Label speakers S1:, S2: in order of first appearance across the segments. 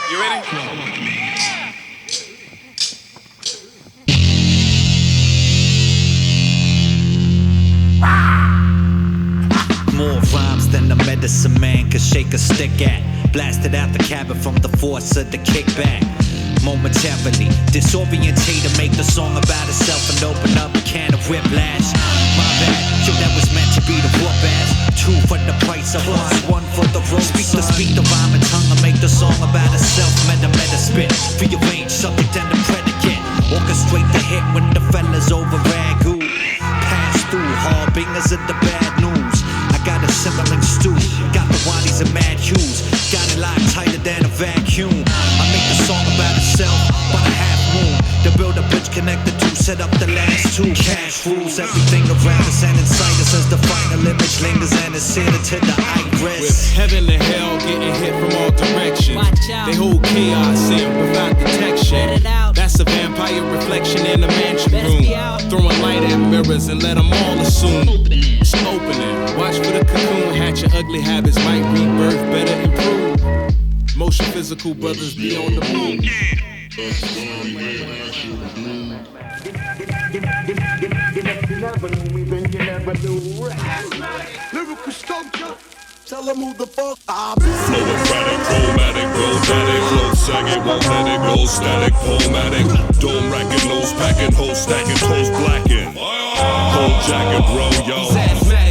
S1: You ready?
S2: More rhymes than the medicine man could shake a stick at. Blasted out the cabin from the force of the kickback. Momentarily disorientate to make the song about itself and open up a can of whiplash. My bad, yo, that was meant to be the whoop ass. 2 for the price of 1 for the road. Speak the rhyme and tongue and make the song about itself. Meta spit, rearrange subject and the predicate. Orchestrate the hit when the fellas over ragu. Pass through harbingers of the bad news. I got a simmering stew, got the waddies and mad hues. Got it locked tighter than a vacuum. I make the song about itself, but a half moon. To build a bridge connected to set up the last 2. Cash rules everything around us and inside us as the final image lingers and is seared to the iris.
S3: With heaven and hell getting hit from all directions. They hold chaos in without detection. That's a vampire reflection in the mansion room. Throwing light at mirrors and let them all assume it's opening. Watch for the cocoon, hatch your ugly habits, might rebirth, better improve. Motion physical brothers be on the move.
S4: You never knew me, then you never knew. Lyrical sculpture. Tell them who the fuck I'm.
S5: Flowing erratic, chromatic, robotic, flow sagging, won't let it go, static, pomatic, dome racking, nose packing, whole stacking, toes blacking, whole jacking, bro, yo,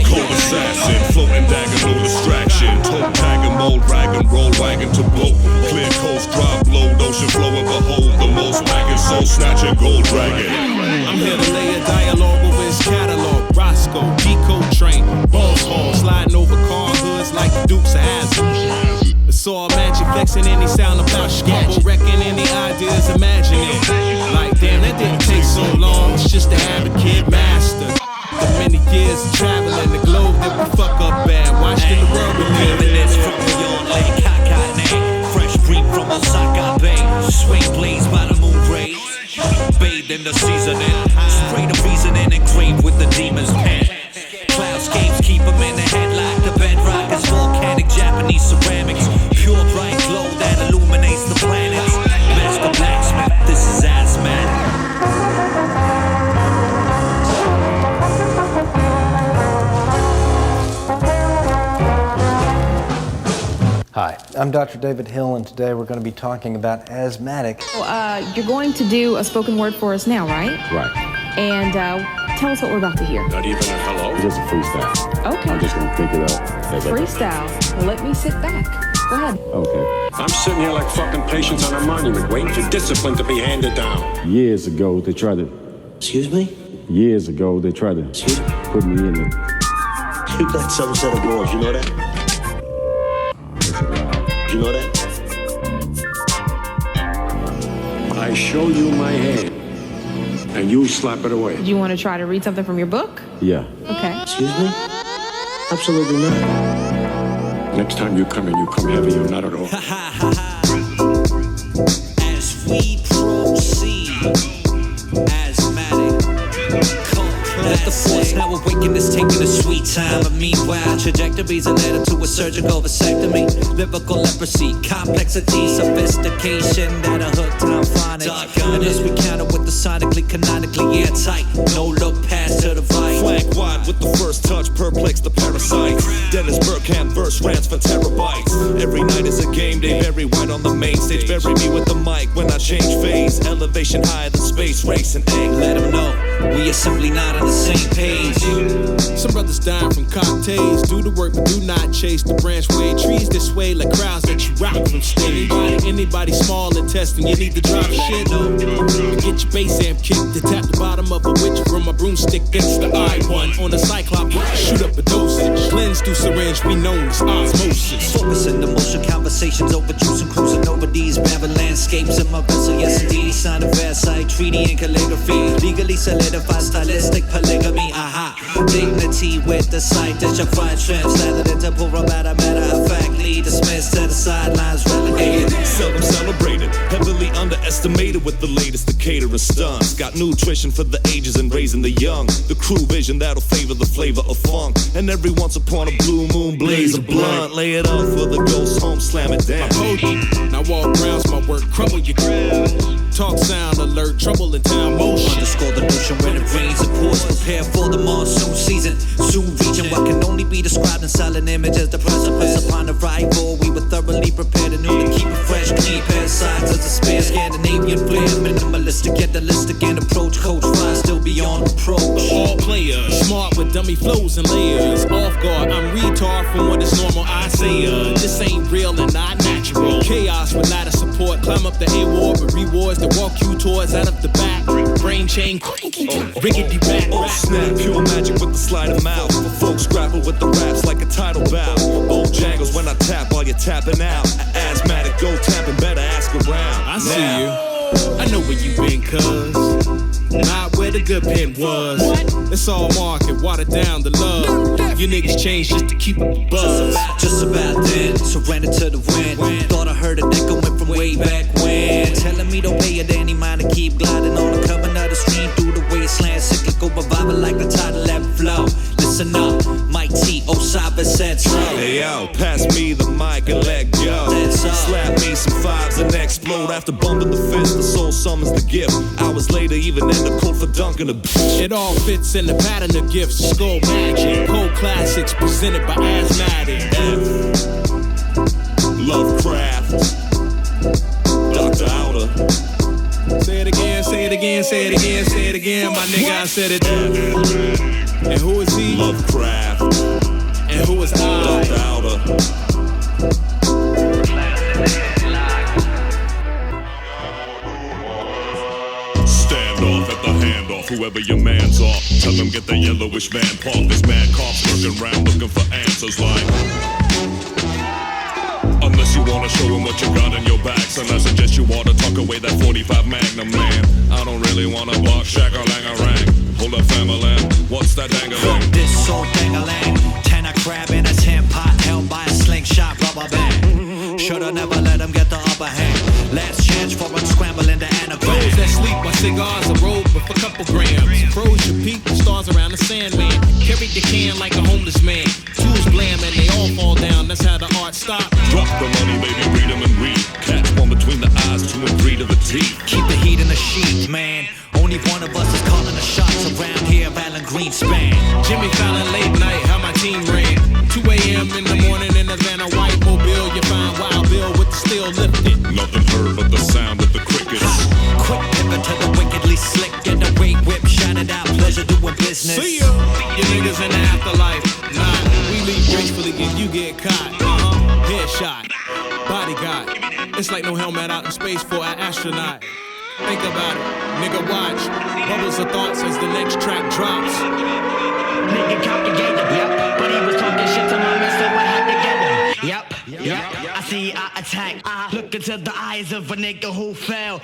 S5: cold assassin, floating dagger, no distraction, toe tagging, mold ragging, roll wagon to boat, clear coast, drop low, ocean flowing, behold the most wagon, soul snatching, gold dragon.
S3: I'm here to lay a dialogue over his catalog. Roscoe, decode train, balls hall, sliding over car hoods like the Dukes of Hazzard. It's all magic, flexing any sound about Bubble wrecking any ideas, imagining. Like damn, that didn't take so long. It's just to have a kid master. The many years of traveling the globe that we fuck up bad. Watched in the world we live in.
S2: It's from New York, Lake Hakone. Fresh breed from Osaka Bay. Swing blades by the moon rays. Bathed in the seasoning, spray the reasoning engraved with the demon's pen. Cloudscapes keep them in the headlock. The bedrock is volcanic Japanese ceramics. Pure bright glow that illuminates the planets. Master blacksmith, this is ASMATTIC.
S6: Hi, I'm Dr. David Hill, and today we're going to be talking about ASMATTIC.
S7: You're going to do a spoken word for us now, right?
S8: Right.
S7: And tell us what we're about to hear.
S5: Not even a hello?
S8: Just a freestyle.
S7: Okay.
S8: I'm just going to pick it up.
S7: Freestyle. Well, let me sit back. Go ahead.
S8: Okay.
S5: I'm sitting here like fucking patients on a monument, waiting for discipline to be handed down.
S8: Years ago, they tried to...
S9: Excuse me?
S8: Years ago, they tried to put me in the...
S9: You got some set of balls, you know that? You know that?
S5: I show you my hand, and you slap it away.
S7: Do you want to try to read something from your book?
S8: Yeah.
S7: Okay.
S9: Excuse me? Absolutely not.
S5: Next time you come in, you come heavy or not at all.
S2: As we proceed, ASMATTIC. Let the force now awaken is taking a sweet time. But meanwhile, trajectories are led up to a surgical vasectomy. Lyrical leprosy, complexity, sophistication that a hook time phonics. And as we counter with the sonically, canonically airtight. No look past to the right.
S5: Flank wide with the first touch, perplex the parasites. Dennis Burkham verse rants for terabytes. Every night is a game day, very white on the main stage. Bury me with the mic when I change phase. Elevation higher than space, race and egg.
S2: Let them know we are simply not on the same page.
S3: Some brothers dying from cocktails. Do the work, but do not chase the branch way. Trees this way like crowds that you rock from stage. Anybody small and testing, you need to drop shit. Get your bass amp kicked to tap the bottom of a witch from a broomstick. It's the I1 on the Cyclops. Shoot up a dosage. Cleanse through syringe, we known as osmosis.
S2: Focusing the motion, conversations over juice and cruising over these barren landscapes in my vessel. Yes, indeed, signed a Versailles treaty and calligraphy. Legally solidified stylistic polygamy. Aha, dignity with the sight that your fried shrimp slathered into pour about a matter of factly dismissed to the sidelines, relegated.
S5: Seldom celebrated, heavily underestimated with the latest Decatur and stunts. Got nutrition for the ages and raising the young. The crew vision that'll favor the flavor of funk. And every once upon a blue moon blaze a blunt. Lay it up for the ghost home, slam it down.
S3: Now walk rounds, my artwork, crumble your ground. Talk sound alert, trouble in town motion.
S2: Underscore the notion when it rains and pours. Prepare for the monsoon season. Soon reaching what can only be described in silent images. The precipice upon arrival. We were thoroughly prepared and knew to keep it fresh, clean. Parasites as a spare Scandinavian flair. Minimalistic yet holistic and approach. Coach fly still beyond reproach.
S3: All players, smart with dummy flows and layers. Off guard, I'm retard from what is normal. I say, this ain't real and not natural. Chaos with ladder support. Climb up the A-ward with rewards that walk you towards out of the back. Brain chain, rickety back.
S5: Oh snap, pure magic with the sleight of mouth. For folks grapple with the raps like a tidal bow. Old jangles when I tap while you're tapping out. Asthmatic, go tapping, better ask around.
S3: I see you. I know where you been, cuz. Not where the good pen was. It's all market, watered down the love. You niggas change just to keep a buzz.
S2: Just about then, surrender to the wind. Thought I heard it echoing from way back when. Telling me don't pay it any mind to keep gliding on the curving of the stream through the wasteland. Cyclical revival like the tidal ebb flow. Listen up, Mike T, Osaba said so.
S5: Hey yo, pass me the mic and let go. Slap me some fives and explode. After bumping the fist, the soul summons the gift. Hours later, even end up cold for dunking a bitch.
S3: It all fits in the pattern of gifts. Skull magic, cold classics presented by Asthmatic.
S5: Lovecraft, Dr. Outer.
S3: Say it again, say it again, say it again, say it again, my nigga, I said it. And who is he?
S5: Lovecraft.
S3: And who is I?
S5: Dr. Outer. Standoff at the handoff, whoever your man's off. Tell them get the yellowish man park. This man cops looking round looking for answers like. Unless you wanna show him what you got in your back, son, I suggest you ought to tuck away that 45 Magnum, man. I don't really wanna bark, shack-a-lang-a-rang. Hold up, family, what's that dang-a-lang?
S2: This old dang-a-lang, 10 a crab in a 10 pot, held by a slingshot rubber band. Shoulda never let him get the upper hand. Last chance for unscrambling the anagram.
S3: Those that sleep while cigars are rolled with a couple grams. Pros your peak, the stars around the Sandman. Carry the can like a homeless man. Tools blam and they all fall down, that's how the art stops.
S5: Drop the money, baby, read them and read. Catch one between the eyes, 2 and 3 to the teeth.
S2: Keep the heat in the sheet, man. Only one of us is calling the shots around here, Alan Greenspan.
S3: Jimmy Fallon late night, how my team ran. 2 a.m. in the morning in a van, a white mobile. You find Wild Bill with the steel lifted.
S5: Nothing heard but the sound of the crickets.
S2: Quick pivot to the wickedly slick. Get the weight whip, shot it out, pleasure doing business.
S3: See ya, you niggas in the afterlife. Nah, we leave gracefully and you get caught. Headshot, bodyguard. It's like no helmet out in space for an astronaut. Think about it, nigga, watch. Bubbles of thoughts as the next track drops.
S1: Nigga calculated, yep. But he was talking shit to my man, so I had to get him. Yep. I see, I attack. Look into the eyes of a nigga who fell.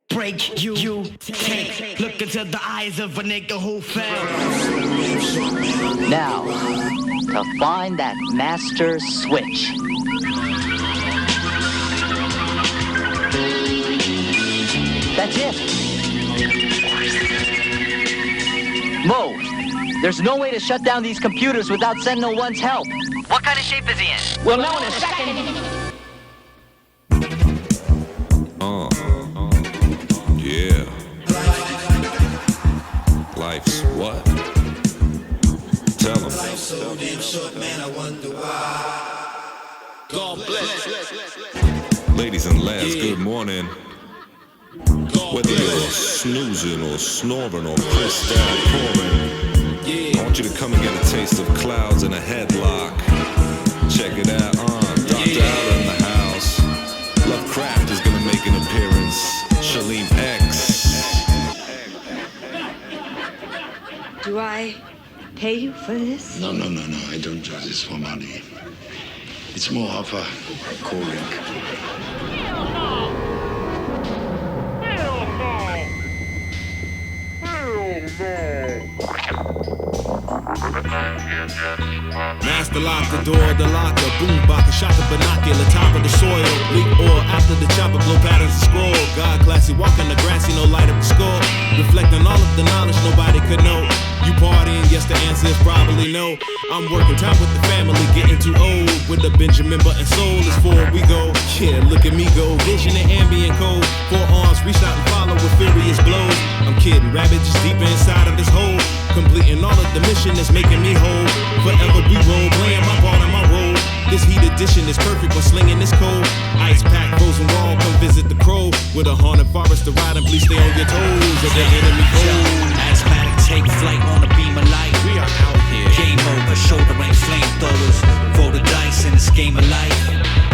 S1: Break you take. Look into the eyes of a nigga who fell.
S10: Now, to find that master switch. That's it. Mo, there's no way to shut down these computers without Sentinel One's help.
S1: What kind of shape is he in?
S10: We'll know in a second.
S5: Yeah. Life's what? Tell him. Life's so damn short, man, I wonder why. God bless. Ladies and lads, good morning. Whether you're snoozing or snoring or pressed out pouring, I want you to come and get a taste of clouds in a headlock. Check it out, Dr. Outer in the house. Lovecraft is gonna make an appearance. Shalim X.
S11: Do I pay you for this?
S12: No, I don't do this for money. It's more of a calling.
S3: Master lock the door, the locker, boom baka, shot the binocular, top of the soil, leak oil after the chopper, glow patterns and scroll. God classy, walking the grassy, no light up the skull. Reflecting all of the knowledge nobody could know. You partying, yes guess the answer is probably no. I'm working time with the family, getting too old. With the Benjamin Button soul is forward we go. Yeah, look at me go. Vision and ambient code. 4 arms reach out and follow with furious blows. I'm kidding, rabbit just deep inside of this hole. Completing all of the mission that's making me whole. Forever we roll, playing my part in my role. This heat edition is perfect when slinging this cold. Ice pack, frozen wall, come visit the crow. With a haunted forest to ride and please stay on your toes. If the enemy cold.
S2: Asthmatic take flight on a beam of light.
S3: We are out here.
S2: Game over, shoulder range flamethrowers. Roll the dice in this game of life.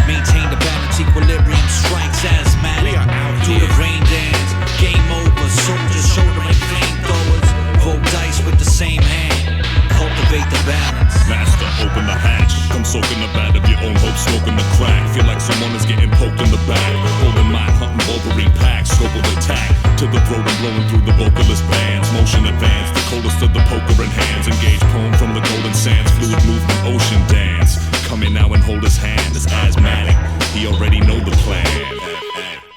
S2: Maintain the balance, equilibrium strikes. Asthmatic.
S3: We are out
S2: Do
S3: here.
S2: the rain dance. Game over, soldiers, shoulder range flamethrowers. Roll dice with the same hand. Cultivate the balance.
S5: Master, open the hatch. Come soak in the bat of your own hope, smoking the crack. Feel like someone is getting poked in the back. Holding mine, hunting Wolverine packs. Scope of attack. To the throat and blowing through the vocalist bands. Motion advance, the coldest of the poker in hands. Engage poem from the golden sands. Fluid movement, ocean dance. Come in now and hold his hand. It's asthmatic. He already know the plan.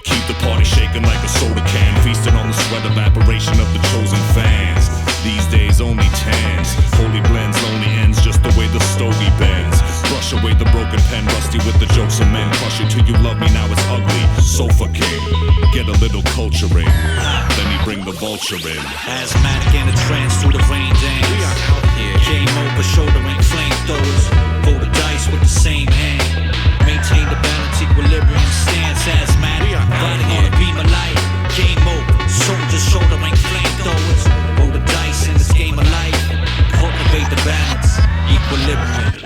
S5: Keep the party shaking like a soda can. Feasting on the sweat evaporation of the chosen fans. These days only tens. Holy blends, lonely ends, just the way the stogie bends. Brush away the broken pen, rusty with the jokes of men. Crush it till you love me, now it's ugly. Sofa king, get a little culturing. Then he bring the vulture in.
S2: Asthmatic in a trance through the rain dance.
S3: We are out here.
S2: Game over, shoulder range flamethrowers. Roll the dice with the same hand. Maintain the balance, equilibrium stance. Asthmatic, riding on a beam of light. Game over, soldiers, shoulder range flamethrowers. Roll the dice in this game of life. Cultivate the balance, equilibrium.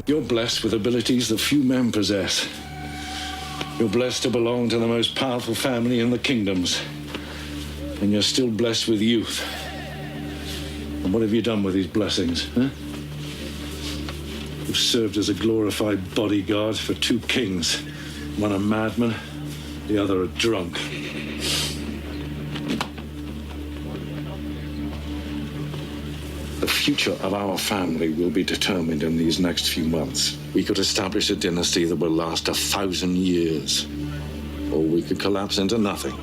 S12: You're blessed with abilities that few men possess. You're blessed to belong to the most powerful family in the kingdoms. And you're still blessed with youth. And what have you done with these blessings, huh? You've served as a glorified bodyguard for 2 kings. One a madman, the other a drunk. The future of our family will be determined in these next few months. We could establish a dynasty that will last 1,000 years. Or we could collapse into nothing.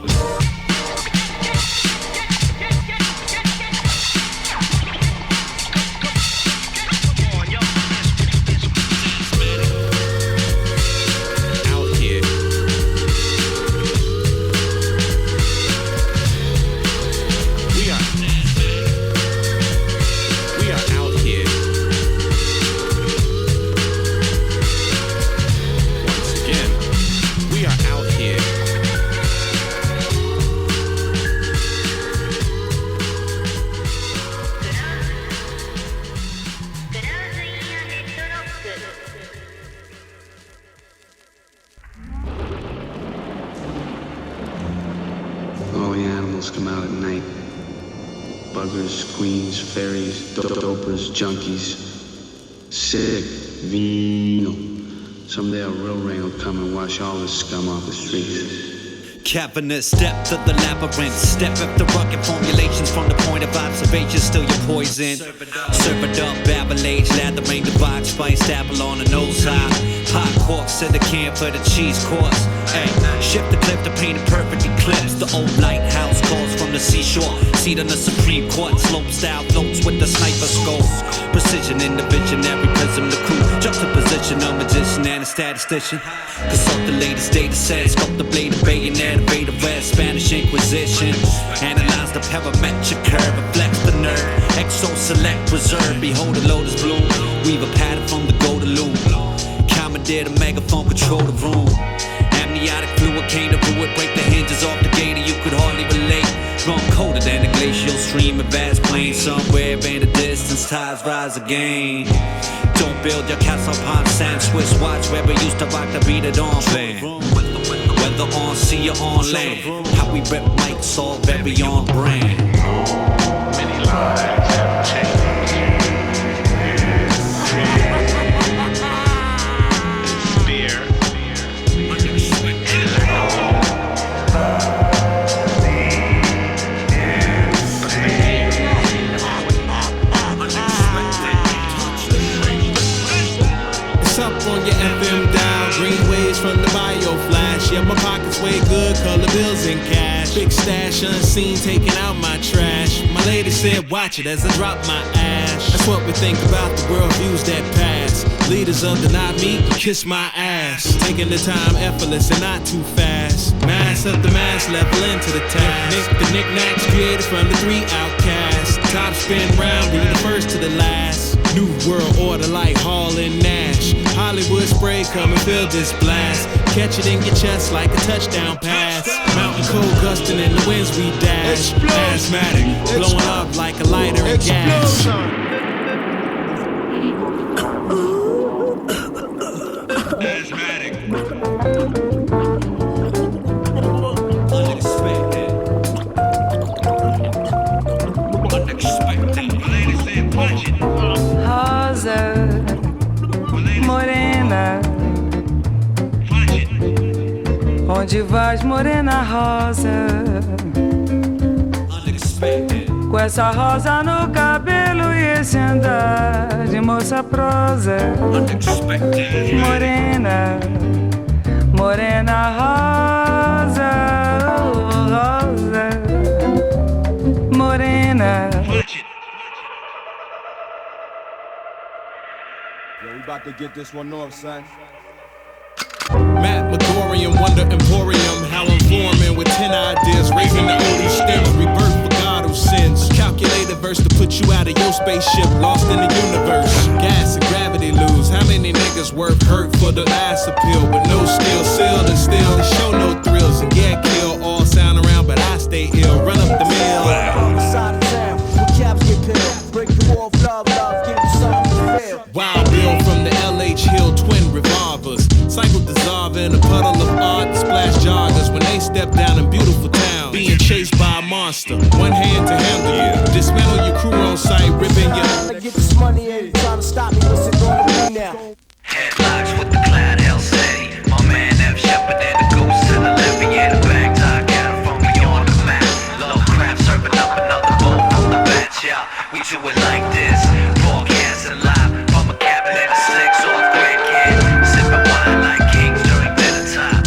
S13: Junkies, sick, vino. Someday a real rain will come and wash all the scum off the streets.
S2: Cavernous step to the labyrinth. Step after rugged formulations from the point of observation. Still your poison. Serve it up, babble age, lathering, divide, spice, dabble on the nose high. Hot corks to the can for the cheese course. Hey, shift the clip to paint a perfect eclipse. The old lighthouse calls from the seashore. Seat on the Supreme Court, slope style notes with the sniper scope. Precision in the visionary prism, the crew. Juxtaposition, a magician and a statistician. Consult the latest data sets, scope the blade of bayonet, evade the West, Spanish Inquisition. Analyze the parametric curve, reflects the nerve. Exo select, preserve, behold the lotus blue. Weave a pattern from the golden loop. Commandeer the megaphone, control the room. Amniotic fluid came to rule it, break the hinges off the gate, and you could hardly relate. Wrong colder than a glacial stream of vast plains. Somewhere in the distance, tides rise again. Don't build your castle upon sand. Swiss watch where we used to rock the beat it on band. Whether on sea or on land, how we rep mics all very on brand.
S14: Many lives have changed.
S3: style, green waves from the bio flash. Yeah, my pockets way good, color bills in cash. Big stash, unseen, taking out my trash. My lady said, watch it as I drop my ash. That's what we think about the world views that pass. Leaders of deny me, kiss my ass. Taking the time effortless and not too fast. Mass up the mass, level into the task. The knickknacks created from the 3 outcasts. Top spin round, be the first to the last. New world order like Hall and Nash. Hollywood spray, come and feel this blast. Catch it in your chest like a touchdown pass. Mountain cold gusting in the winds we dash. Asthmatic, blowing up like a lighter in gas.
S15: Rosa, morena, onde vais, morena rosa? Com essa rosa no cabelo e esse andar de moça prosa. Morena, morena rosa, oh, rosa, morena.
S4: We about to get this one off, son.
S3: Matt Megorian, Wonder Emporium. How I'm forming with 10 ideas, raising the older stems, rebirth for God who sins. Calculated verse to put you out of your spaceship, lost in the universe. Gas and gravity lose. How many niggas worth hurt for the last appeal, but no skill, sealed and still show no thrills and get killed. All sound around, but I stay ill. Run up the mill.
S4: On the side of town, where caps get peeled. Break the wall of love, give you something to feel.
S3: Wild Bill from the LH Hill twin revolvers. Cycle dissolve in a puddle of art. Splash joggers when they step down in beautiful towns. Being chased by a monster, one hand to handle you. Dismantle your crew on sight, ripping your.
S4: I get this money and trying to stop me. What's it gonna be now?
S16: Headlocks with the cloud hell steady. My man F. Shepherd and the ghost to the left. Yeah, the bag tie got it from beyond the map. Lovecraft serving up another bowl from the batch. Yeah, we do it like this. Broadcasting live from a cabinet of 6 off Grand Can. Sipping wine like kings during dinner time.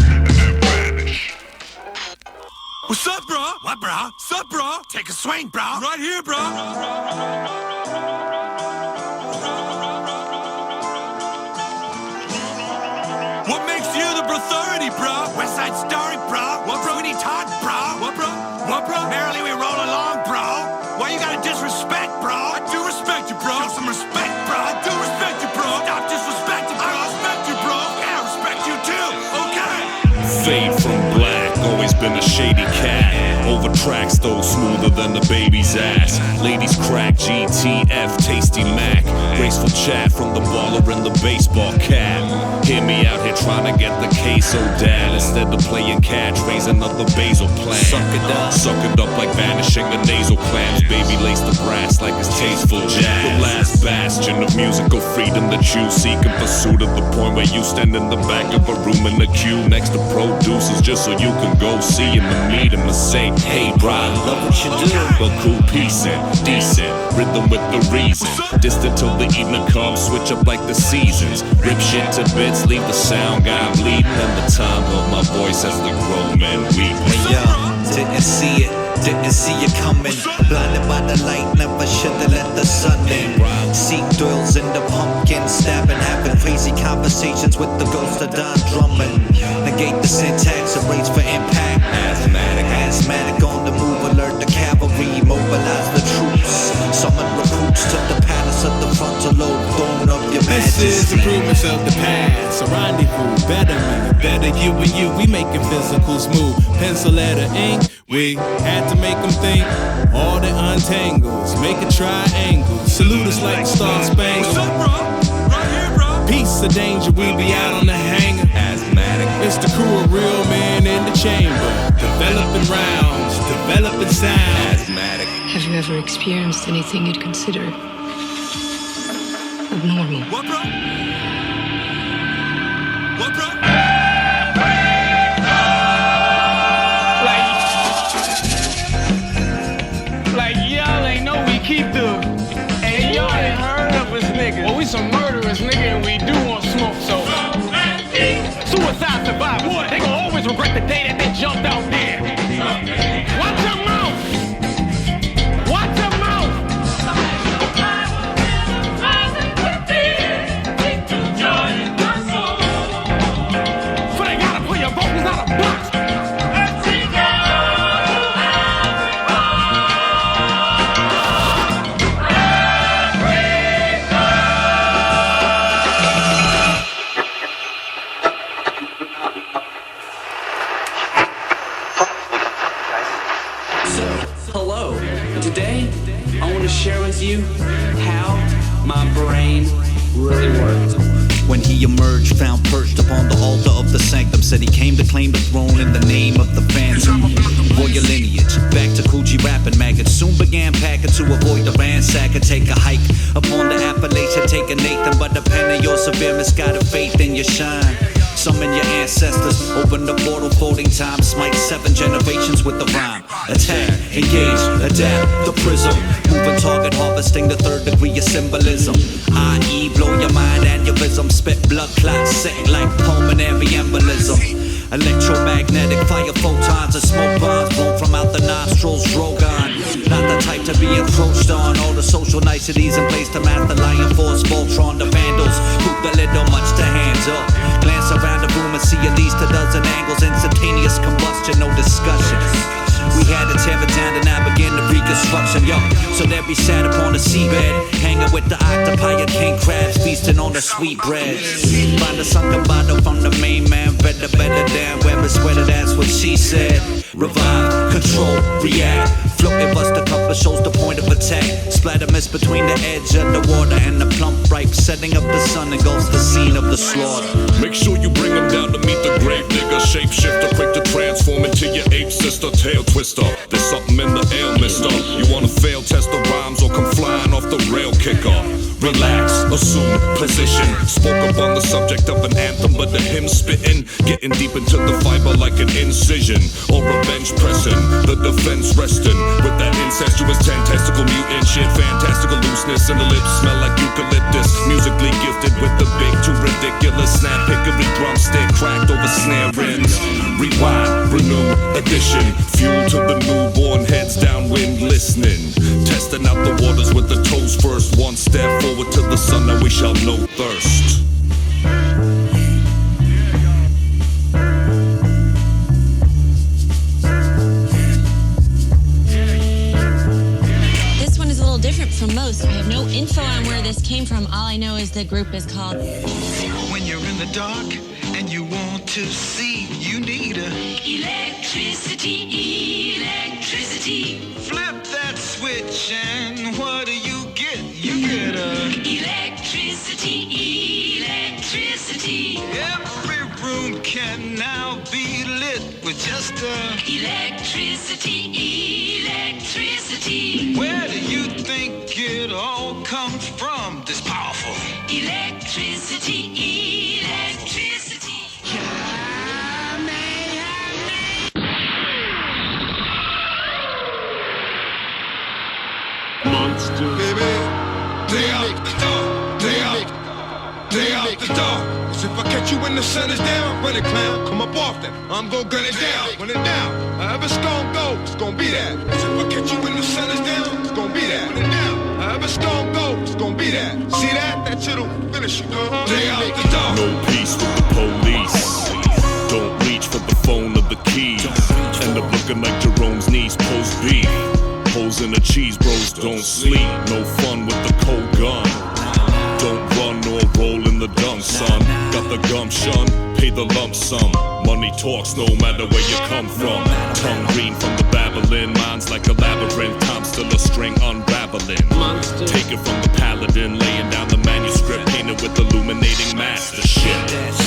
S17: What's up, bro? What, bro? What's up, bro? Take a swing, bro. Right here, bro. What makes you the authority, bro? West Side Story, bro. What, bro? We need Todd, bro. What, bro? What, bro? Merrily we roll along, bro. Why you gotta disrespect, bro? I do respect you, bro. Show some respect, bro. I do respect you, bro. Stop disrespecting, bro. I respect you, bro. Yeah, I respect you too. Okay.
S5: Fade from black, always been a shady cat. Over tracks though, smoother than the baby's ass. Ladies crack, GTF, tasty Mac. Graceful chat from the baller in the baseball cap. Hear me out here trying to get the queso dad. Instead of playing catch, raise another basil plant. Suck it up like vanishing the nasal clams. Baby lace the brass like it's tasteful jazz. The last bastion of musical freedom that you seek in pursuit of the point where you stand in the back of a room in the queue next to producers just so you can go see him and meet him and say, hey bro, I love what you do. But cool piecing, decent, rhythm with the reason. Distant till the evening comes, switch up like the seasons. Rip shit to bits, leave the sound guy bleeding. And the time of my voice as the grown men weep.
S2: Hey yo, didn't see it, didn't see it coming. Blinded by the light, never should've let the sun in. Seek thrills in the pumpkin, stabbing, having crazy conversations with the ghost of Don Drummond. Negate the syntax, erase for impact. Asthmatic on the move, alert the cavalry, mobilize the troops. Summon recruits to the palace of the frontal lobe, throne of your majesty.
S3: This is improvements of the past, a rendezvous, better me, better you and you. We making physicals move, pencil, letter, ink. We had to make them think. All the untangles, make a triangle. Salute us like Star Spangled.
S17: What's up, bro? Right here, bro.
S3: Peace or danger, we be out on the hanger. Asthmatic. It's the crew of real men in the chamber. Developing rounds, developing sound. Asthmatic.
S18: Have you ever experienced anything you'd consider abnormal?
S17: What, bro? What, bro?
S19: Like y'all ain't know we keep the. And y'all ain't heard of us, nigga. Well, we some murderers, nigga, and we do want smoke, so. the day that they jumped out there. Watch your mouth! Watch your mouth! So they gotta put your vocals out of box.
S20: Share with you how my brain really works.
S2: When he emerged, found perched upon the altar of the sanctum, said he came to claim the throne in the name of the phantom. Royal lineage, back to Coogee rapping maggots, soon began packing to avoid the ransack and take a hike upon the Appalachian, taking Nathan, but the pen of your severe misguided faith in your shine. Summon your ancestors, open the portal, folding time, smite 7 generations with the rhyme. Attack, engage, adapt, the prism, moving target, harvesting the 3rd degree of symbolism. I.e. blow your mind aneurysm, spit blood clots, sick like pulmonary embolism. Electromagnetic fire photons and smoke bombs blown from out the nostrils, Drogon. Not the type to be encroached on, all the social niceties in place to math the lion force, Voltron, the vandals, hoop the little much to hands up. Glance around the room and see at least a dozen angles, instantaneous combustion, no discussion. We had to tear it down and now begin the reconstruction, yo. So there we sat upon the seabed, hanging with the octopi and king crabs, feasting on the sweet bread. Find a sunken bottle from the main man, better than where it's wetter, that's what she said. Revive, control, react, floating bust a couple shows the point of attack. Splatter mist between the edge of the water and the plump ripe, setting up the sun engulfs the scene of the slaughter.
S5: Make sure you bring them down to meet the grave digger, shapeshifter, quick to transform into your ape sister, tail twister. There's something in the air, mister. You wanna fail test the rhymes or come flying off the rail kicker? Relax, assume position. Spoke up on the subject of an anthem, but the hymn spitting, getting deep into the fiber like an incision or revenge pressing. The defense resting with that incestuous testicle mutant shit, fantastical looseness, and the lips smell like eucalyptus. Musically gifted with the big too ridiculous snap hickory drumstick cracked over snare ends. Rewind, renew, addition, fuel to the newborn heads downwind listening. Testing out the waters with the toes first. One step forward to the sun, and we shall know thirst.
S21: This one is a little different from most. I have no info on where this came from. All I know is the group is called
S17: When you're in the dark and you want to see, you need electricity, electricity. Flip that switch and what do you get? You get electricity, electricity. Every room can now be lit with just electricity, electricity. Where do you think it all comes from? This powerful electricity, electricity.
S4: Monster. Baby,
S17: Day out the door, day out the door. Cause if I catch you when the sun is down, run it, clown, come up off that. I'm gon' gun it down, run it down. However it's gon' go, it's gon' be that. Cause if I catch you when the sun is down, it's gon' be that. Run it down, however it's gon' go, it's gon' be that. See that? That shit'll finish you, girl. Day out the door.
S5: No peace with the police. Don't reach for the phone or the keys. End up looking like Jerome's niece, post beef. Holes in the cheese, bros don't sleep. No fun with the cold gun. Don't run or roll in the dung, son. Got the gumption, pay the lump sum. Money talks no matter where you come from. Tongue green from the babbling. Mind's like a labyrinth, time still a string unraveling. Take it from the paladin, laying down the manuscript, painted with illuminating master shit.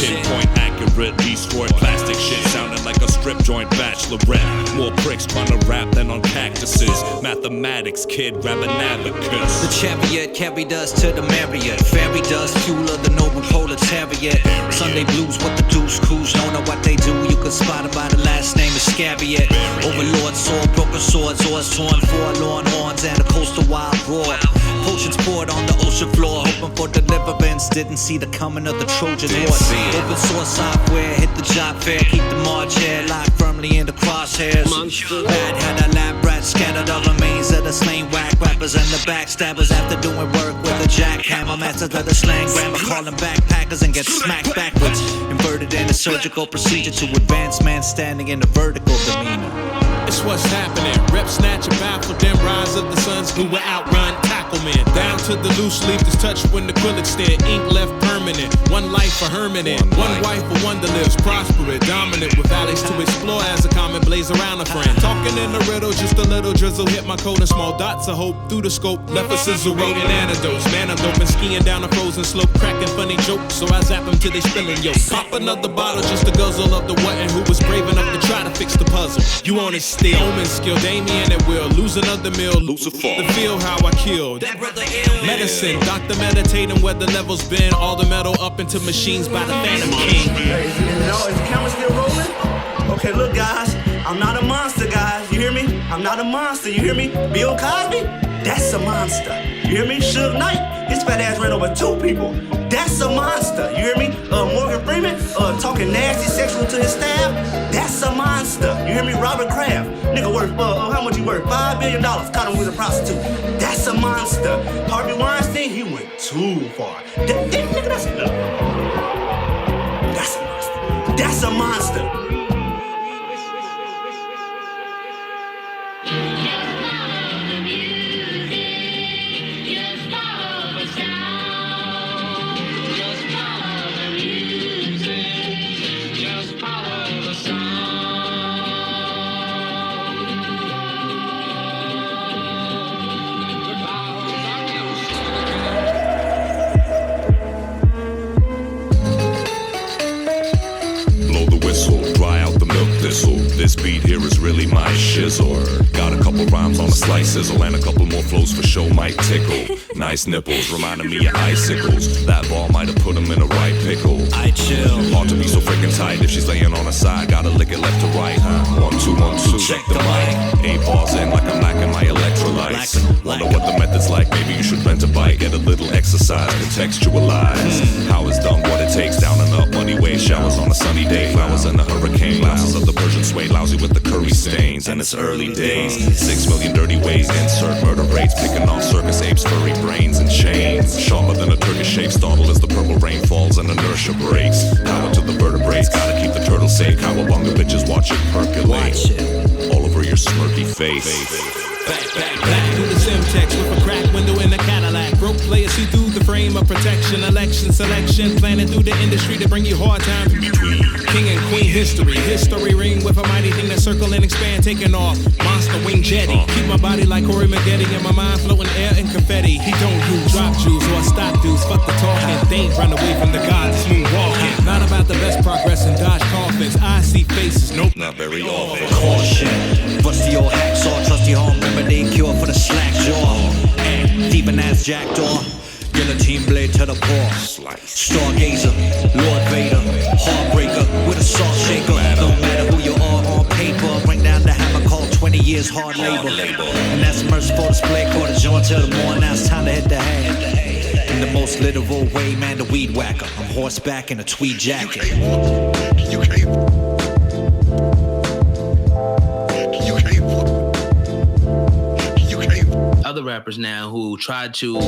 S5: Pinpoint accurate, destroyed plastic shit, sounding like a strip joint bachelorette. More pricks trying to rap than on cactuses. Mathematics, kid, grab an abacus.
S2: The chariot carried us to the Marriott. Fairy dust, fuel of the noble proletariat. Sunday blues, what the deuce, crews don't know what they do. You can spot them by the last name Iscariot. Overlord sword, broken swords, oars torn, forlorn horns, and a coastal wild roar. Potions poured on the ocean floor, hoping for deliverance. Didn't see the coming of the Trojan horse. Open source software, hit the job fair, keep the march hair locked. crosshairs. Bad had a lab rat scattered all remains of the slain whack rappers and the backstabbers after doing work with a jackhammer. Masters of the slang grammar, calling backpackers and get smacked backwards. Inverted in a surgical procedure to advance man standing in a vertical demeanor.
S3: It's what's happening. Rep snatch and baffle them rise of the sons who will outrun tackle men. Down to the loose leaf that's touched when the acrylic stare. Ink left permanent. One life for hermiting. One wife for one that lives prosperous. Dominant with valleys to explore as a common blaze around a friend. Talking in a riddle, just a little drizzle hit my coat and small dots of hope through the scope. Left a sizzle rodent antidotes. Man, I'm dope and skiing down a frozen slope. Cracking funny jokes, so I zap them till they spilling yo. Pop another bottle just to guzzle up the what and who was brave enough to try to fix the puzzle. You on it still. Omen skill, Damien and Will. Lose another meal. Lucifer. The feel how I killed. That brother ill. Medicine. Doctor meditating where the levels been. All the metal up into machines by the Phantom King.
S6: Is the camera still rolling? Okay, look, guys. I'm not a monster, guys. You hear me? I'm not a monster. You hear me? Bill Cosby? That's a monster. You hear me? Suge Knight? His fat ass ran over 2 people. That's a monster. You hear me? Morgan Freeman? Talking nasty sexual to his staff? That's a monster. You hear me? Robert Kraft? Nigga worth, how much he worth? $5 billion. Caught him with a prostitute. That's a monster. Harvey Weinstein, he went too far. Nigga, that's a monster. That's a monster.
S5: This beat here is really my shizzle. Got a couple rhymes on a slice sizzle and a couple more flows for show might tickle. Nice nipples, reminding me of icicles. That ball might have put him in a right pickle.
S2: I chill.
S5: Hard to be so freaking tight if she's laying on her side. Gotta lick it left to right, huh? 1, 2, 1, 2.
S2: Check the mic.
S5: 8 bars in like I'm lacking my electrolytes. Wonder what the method's like. Maybe you should rent a bike, get a little exercise, contextualize how it's done, what it takes. Down and up, money waves, showers on a sunny day, flowers in a hurricane, louses of the Persian suede, lousy with the curry stains. And it's early days, 6 million dirty ways, insert murder rates, picking off circus apes, furry brains and chains. Sharper than a turkish shave, startle as the purple rain falls and inertia breaks. Power to the vertebrates, gotta keep the turtle safe. Cowabunga bitches watch it percolate all over your smirky face.
S3: Back through the Semtex with a cracked window in a Cadillac. Broke players see through the frame of protection. Election selection, planning through the industry to bring you hard times in between. King and queen history. History ring with a mighty thing that circle and expand, taking off. Monster wing jetty. Keep my body like Corey Maggette and my mind floating air and confetti. He don't use drop jewels or stock dudes. Fuck the talking. They ain't run away from the god smooth walking. Not about the best progress and dodge coffins. I see faces, nope,
S5: not very often.
S2: Caution. Rusty old hacksaw, trusty home remedy, cure for the slack jaw. And thieving ass jackdaw. Guillotine blade to the paw. Stargazer, Lord Vader, heartbreaker with a salt shaker. Don't matter who you are on paper. Bring down the hammer, call 20 years hard labor. And that's merciful display, quarter joint till the morning. Now it's time to hit the hay. In the most literal way, man, the weed whacker. I'm horseback in a tweed jacket.
S4: You can't.
S20: Other rappers now who try to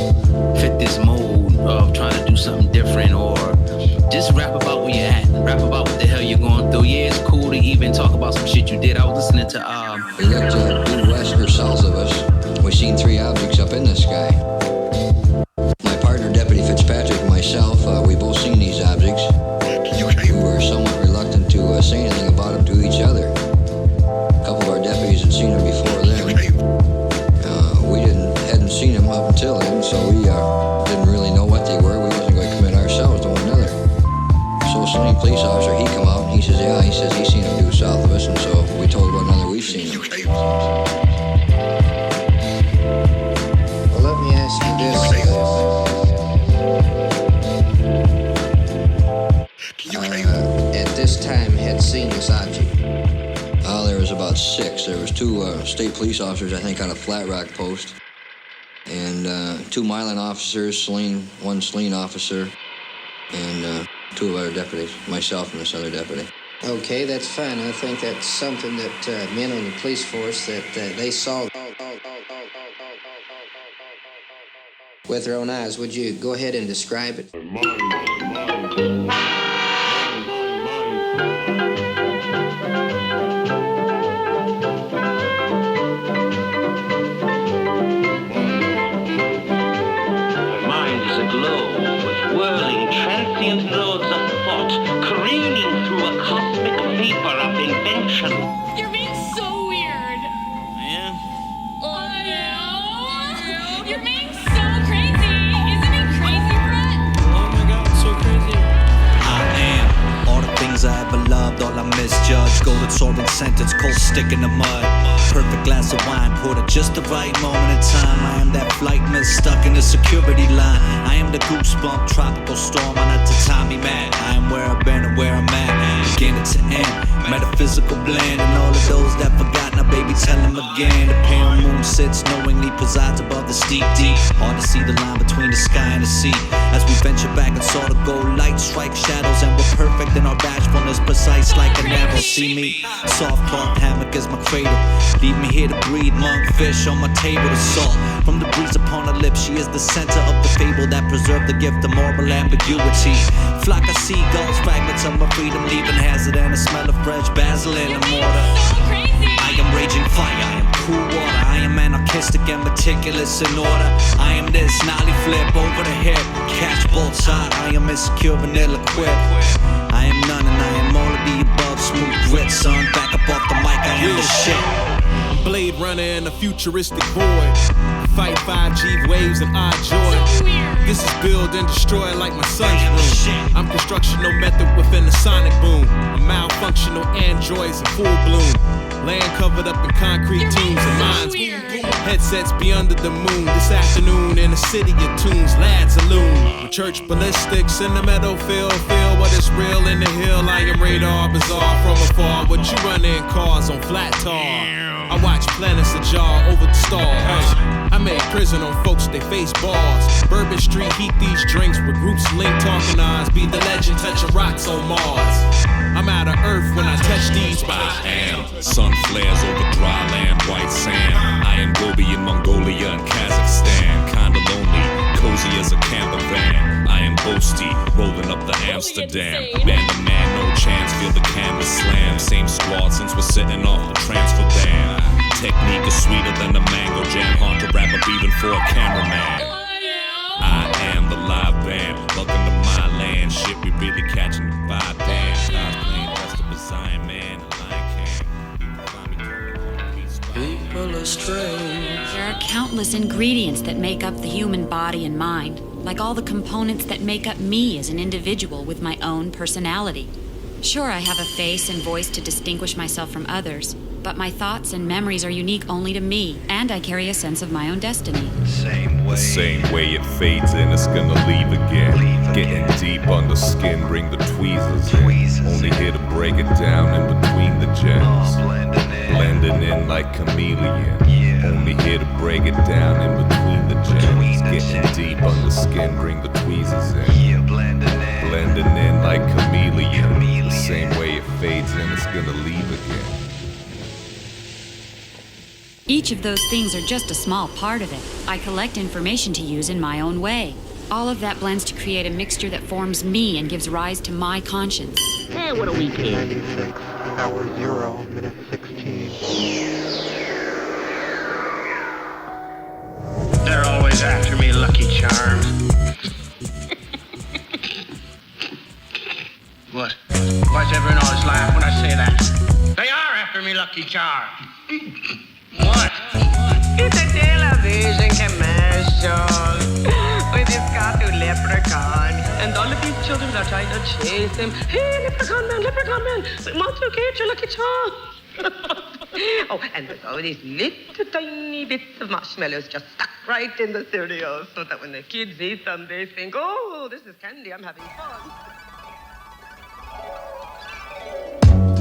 S20: fit this mold of trying to do something different or just rap about where you're at, rap about what the hell you're going through. Yeah, it's cool to even talk about some shit you did. I was listening to
S22: We looked due west or south of us. We seen 3 objects up in the sky. My partner, Deputy Fitzpatrick, and myself, we both seen these objects. We were somewhat reluctant to say anything about them to each other. A couple of our deputies had seen them before then. Hadn't seen them up until then, so we didn't really know what they were. We wasn't going to commit ourselves to one another. So Sling police officer, he come out and he says, yeah, he says he's seen them due south of us, and so we told one another we've seen them.
S23: Well, let me ask you this. At this time, had seen this object?
S22: There was about 6. There was 2 state police officers, I think, on a Flat Rock post. And 2 Milan officers, one Saline officer, and 2 of our deputies, myself and this other deputy.
S23: Okay, that's fine. I think that's something that men on the police force that they saw with their own eyes. Would you go ahead and describe it?
S7: Whirling transient loads of thought, careening through a cosmic vapor of invention.
S8: You're being so weird.
S20: I am.
S8: Oh, yeah. You're being so crazy. Isn't it crazy, Brett?
S20: Oh my God, so crazy.
S2: I am all the things I ever loved, all I misjudged. Golden sword sentence, cold stick in the mud. Perfect glass of wine, poured at just the right moment in time. I am that flight miss stuck in the security line. I am the goosebump, tropical storm on a tatami mat. I am where I've been and where I'm at, beginning to end. Metaphysical blend, and all of those that forgot, now baby tell them again. The pale moon sits knowingly, presides above the steep deep. Hard to see the line between the sky and the sea. As we venture back and saw the gold light strike shadows, and we're perfect in our bashfulness, precise like an arrow. See me, soft cloth hammock is my cradle. Leave me here to breathe, monkfish on my table to salt. From the breeze upon her lips, she is the center of the fable that preserved the gift of moral ambiguity. Flock of seagulls, fragments of my freedom, leaving hazard and a smell of fresh basil in the mortar. I am raging fire, I am cool water. I am anarchistic and meticulous in order. I am this nollie flip over the hip, catch bolts hot. I am insecure and ill-equipped. I am none and I am all of the above. Smooth grit, son, back up off the mic, I am the shit.
S3: Blade Runner in a futuristic void. Fight 5G waves and odd joy. This is build and destroy like my son's room. I'm constructional method within the sonic boom. A malfunctional androids in full bloom. Land covered up in concrete tombs and mines. Headsets be under the moon. This afternoon in a city of tunes, lads alone. Church ballistics in the meadow feel what is real in the hill. I am radar bizarre from afar. What you run in cars on flat tar. I watch planets ajar over the stars. I made prison on folks, they face bars. Bourbon Street heat these drinks with groups linked talking eyes. Be the legend touching rocks on Mars. I'm out of earth when I touch these spots.
S5: I am. Sun flares over dry land, white sand. I am Gobi in Mongolia and Kazakhstan. Kinda lonely, cozy as a camper van. I am Boasty, rolling up the Amsterdam. Man to man, no chance, feel the canvas slam. Same squad since we're sitting off the transfer ban. Technique is sweeter than the mango jam. Hard to wrap up even for a cameraman. I am the live band. Welcome to my land. Shit, we really catching the vibe. Damn, cosplaying dressed up as Iron Man.
S9: People are strange.
S21: There are countless ingredients that make up the human body and mind, like all the components that make up me as an individual with my own personality. Sure, I have a face and voice to distinguish myself from others, but my thoughts and memories are unique only to me, and I carry a sense of my own destiny.
S5: The same way it fades in, it's gonna leave again. Getting deep under skin, bring the tweezers in. Only here to break it down in between the gems. Blending in like chameleon. Only here to break it down in between the gems. Getting deep under skin, bring the tweezers in. Blending in like chameleon. The same way it fades in, it's gonna leave again.
S21: Each of those things are just a small part of it. I collect information to use in my own way. All of that blends to create a mixture that forms me and gives rise to my conscience.
S7: Hey, what are we paying?
S24: 96 hour 0 minute 16.
S7: They're always after me, Lucky Charms. What? Why's everyone always laugh when I say that? They are after me, Lucky Charms. What?
S25: It's a television commercial with this cartoon leprechaun, and all of these children are trying to chase him. Hey, leprechaun man, we want to get your Lucky Charm. Oh, and there's all these little tiny bits of marshmallows just stuck right in the cereal, so that when the kids eat them, they think, oh, this is candy, I'm having fun.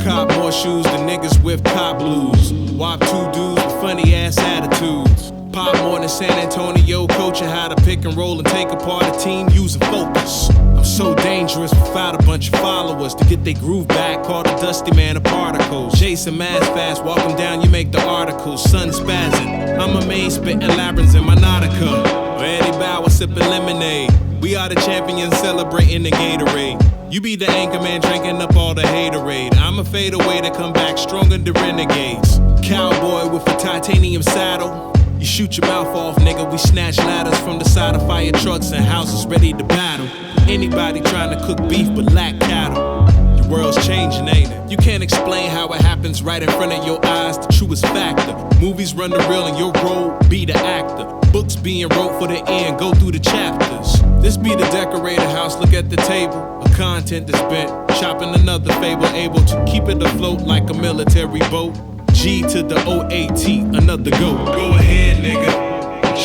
S3: Cop more shoes than niggas with cop blues. Wop two dudes with funny ass attitudes. Pop more than San Antonio, coaching how to pick and roll and take apart a team using focus. I'm So dangerous without a bunch of followers. To get their groove back, call the dusty man a particle. Jason Mass fast, walk them down, you make the articles. Sun spazzing, I'm a main spitting labyrinths in my Nautica. Or Eddie Bauer sipping lemonade. We are the champions celebrating the Gatorade. You be the anchor man drinking up all the haterade. I'ma fade away to come back stronger than renegades. Cowboy with a titanium saddle. You shoot your mouth off, nigga. We snatch ladders from the side of fire trucks and houses ready to battle. Anybody trying to cook beef but lack cattle. The world's changing, ain't it? You can't explain how it happens right in front of your eyes. The truest factor. Movies run the reel and your role be the actor. Books being wrote for the end, go through the chapters. This be the decorated house, look at the table. A content that's bent, chopping another fable, able to keep it afloat like a military boat. G to the O-A-T, another go. Go ahead, nigga,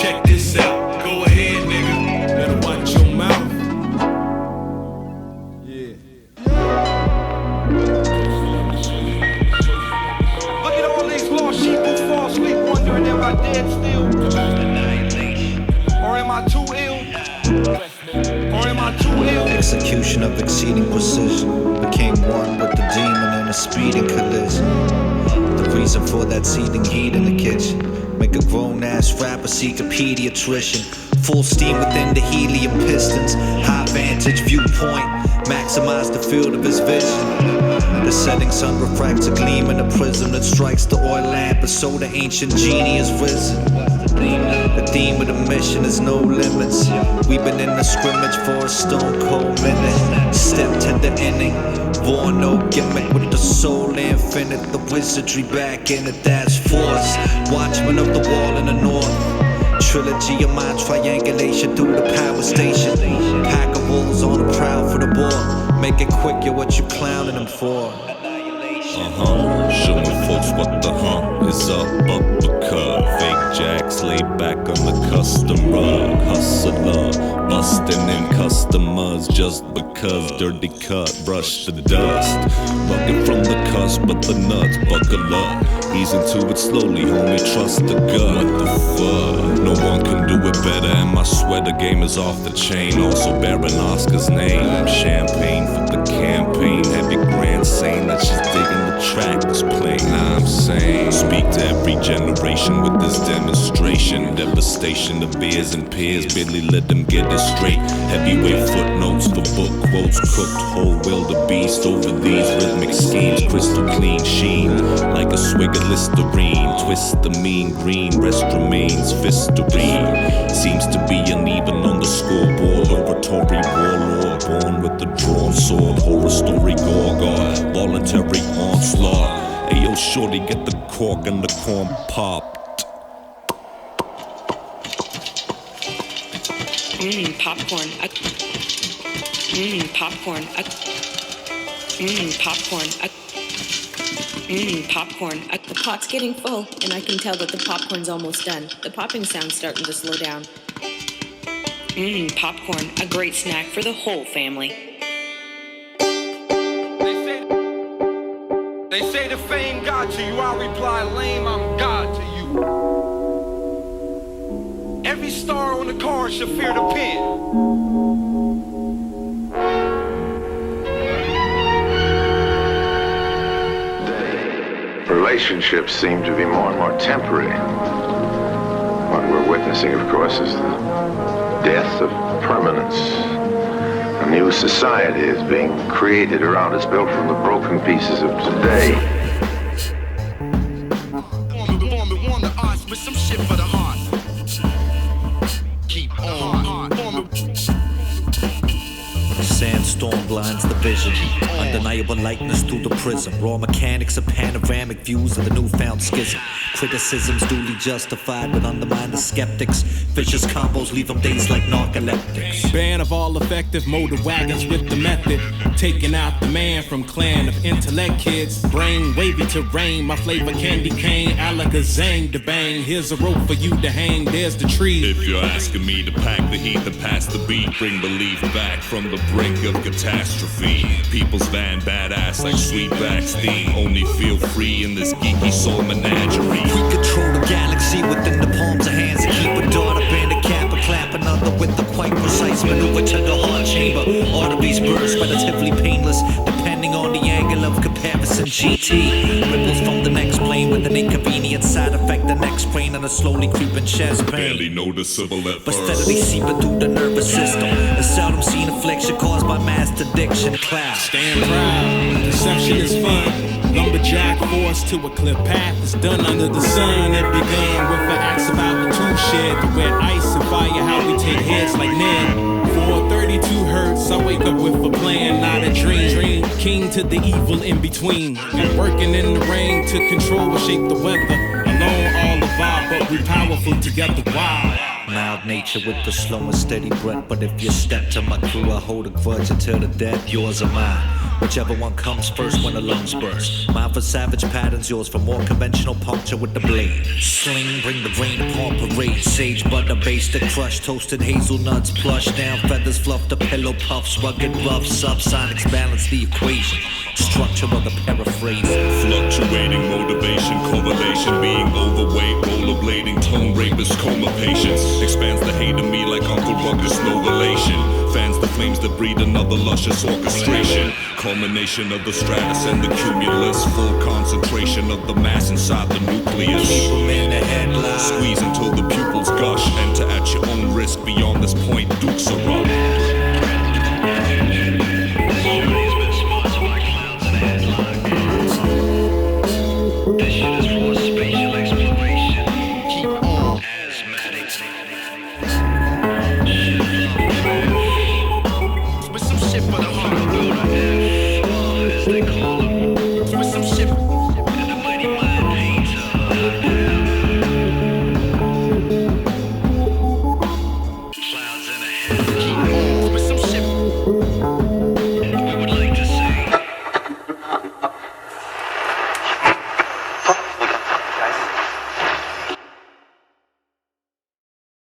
S3: check this out. Go ahead, nigga, better watch your mouth. Yeah.
S19: Look at all these lost sheep who fall asleep wondering, am I dead still? Or am I too ill? Or am I too ill?
S2: Execution of exceeding precision. Became one with the demon in a speeding collision. The reason for that seething heat in the kitchen. Make a grown-ass rapper seek a pediatrician. Full steam within the helium pistons. High vantage viewpoint. Maximize the field of his vision. The setting sun refracts a gleam in a prism that strikes the oil lamp, and so the ancient genie is risen. The theme of the mission is no limits. We've been in the scrimmage for a stone cold minute. Step to the inning, born no gimmick with the soul infinite. The wizardry back in it, that's force. Watchman of the wall in the north. Trilogy of my triangulation through the power station. Pack of wolves on the prowl for the board. Make it quick, you're what you clowning them for.
S5: Showing folks what the is up because fake jacks lay back on the custom rug. Hustler, busting in customers just because dirty cut, brush the dust. Bucket from the cusp, but the nuts buckle up. Ease into it slowly, homie, trust the gut. What the fuck? No one can do it better, and my sweater game is off the chain. Also bearing Oscar's name. Champagne for the campaign. Heavy grand saying that she's digging the track is playing. Nah, I'm saying, speak to every generation with this demonstration. Devastation of beers and peers, barely let them get it straight. Heavyweight footnotes for book quotes, cooked whole wildebeest over these rhythmic schemes. Crystal clean sheen, like a swig of Listerine. Twist the mean green, rest remains Fisterine. Seems to be uneven on the scoreboard. Oratory warlord, born with the drawn sword. Horror story gorgon, voluntary onslaught. Ayo, shorty, get the cork and the corn popped.
S21: Popcorn. Popcorn. Popcorn. Popcorn. The pot's getting full, and I can tell that the popcorn's almost done. The popping sound's starting to slow down. Popcorn, a great snack for the whole family.
S19: They say the fame God to you, I reply lame, I'm God to you. Every star on the card should fear the pen.
S24: Relationships seem to be more and more temporary. What we're witnessing, of course, is the death of permanence. A new society is being created around us, built from the broken pieces of today.
S19: On the arts with some shit for the heart. Keep on.
S2: Sandstorm blinds the vision. Undeniable likeness through the prism. Raw mechanics of panoramic views of the newfound schism. Criticisms duly justified but undermine the skeptics. Vicious combos leave them dazed like narcoleptics.
S3: Ban of all effective motor wagons with the method. Taking out the man from clan of intellect kids. Brain wavy terrain, my flavor candy cane. Alakazang to bang, here's a rope for you to hang, there's the tree.
S5: If you're asking me to pack the heat, then pass the beat. Bring belief back from the brink of catastrophe. People's van badass like Sweetback's theme. Only feel free in this geeky soul menagerie.
S2: We control the galaxy within the palms of hands and keep a dart up in the cap and clap another with the quite precise maneuver to the heart chamber. Arteries burst, relatively painless, depending on the angle of comparison. GT ripples from the next plane with an inconvenient side effect. The next brain and a slowly creeping chest pain.
S5: Barely noticeable at
S2: but
S5: first.
S2: steadily seeping through the nervous system. A seldom seen affliction caused by mass addiction. Cloud.
S3: Stand proud, perception is fun. Lumberjack forced to a clear path is done under the sun. It began with an axe about the two shed to wet ice and fire. How we take heads like Ned. 432 hertz, I wake up with a plan, not a dream. King to the evil in between. And working in the rain to control or shape the weather. Alone all evolve, but we powerful together. Wow.
S2: Mild nature with the slow and steady breath. But if you step to my crew, I hold a grudge until the death. Yours or mine, whichever one comes first when the lungs burst. Mine for savage patterns, yours for more conventional puncture with the blade. Sling, bring the rain upon parade. Sage butter, base the crush, toasted hazelnuts, plush down feathers, fluff the pillow puffs, rugged rough subsonics balance the equation. Structure of the paraphrase.
S5: Fluctuating motivation, correlation, being overweight, rollerblading, tone rapist, coma patience. Expands the hate of me like Uncle Ruckus, no relation. Fans the flames that breed another luscious orchestration. Culmination of the stratus and the cumulus. Full concentration of the mass inside the nucleus.
S2: Keep 'em in the headlock.
S5: Squeeze until the pupils gush. Enter at your own risk. Beyond this point, dukes are up.